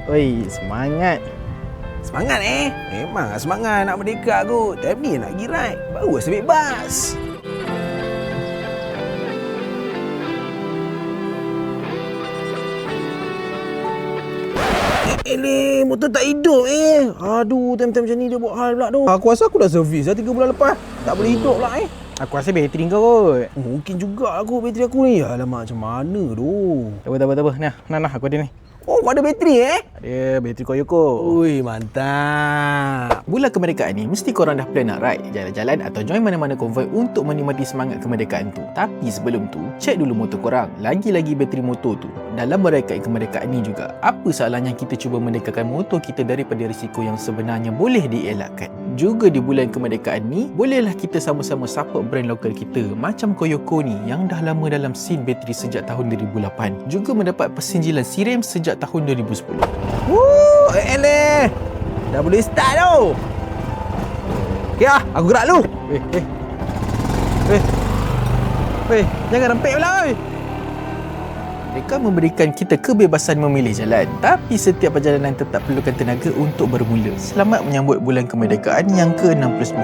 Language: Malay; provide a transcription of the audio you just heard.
Oi, semangat. Semangat Memang semangat nak merdeka kot. Time ni nak pergi ride. Baru rasa bebas. Motor tak hidup Aduh, time-time macam ni dia buat hal pula tu. Aku rasa aku dah servis dah 3 bulan lepas. Tak boleh hidup pula Aku rasa bateri kau kot. Mungkin juga aku bateri aku ni. Alamak, macam mana tu? Tak apa. Nah, aku ada ni. Oh, kau ada bateri Ada bateri Koyoko. Ui, mantap. Bulan kemerdekaan ni, mesti korang dah plan nak ride, jalan-jalan atau join mana-mana konvoi untuk menikmati semangat kemerdekaan tu. Tapi sebelum tu, cek dulu motor korang. Lagi-lagi bateri motor tu. Dalam merayakan kemerdekaan ni juga, apa salahnya kita cuba mendekatkan motor kita daripada risiko yang sebenarnya boleh dielakkan. Juga di bulan kemerdekaan ni, bolehlah kita sama-sama support brand lokal kita macam Koyoko ni yang dah lama dalam scene bateri sejak tahun 2008. Juga mendapat persinjilan Sirem sejak tahun 2010. Dah boleh start tau. Okay aku gerak dulu. Jangan rempik pula oi. Mereka memberikan kita kebebasan memilih jalan, tapi setiap perjalanan tetap perlukan tenaga untuk bermula. Selamat menyambut bulan kemerdekaan yang ke-69.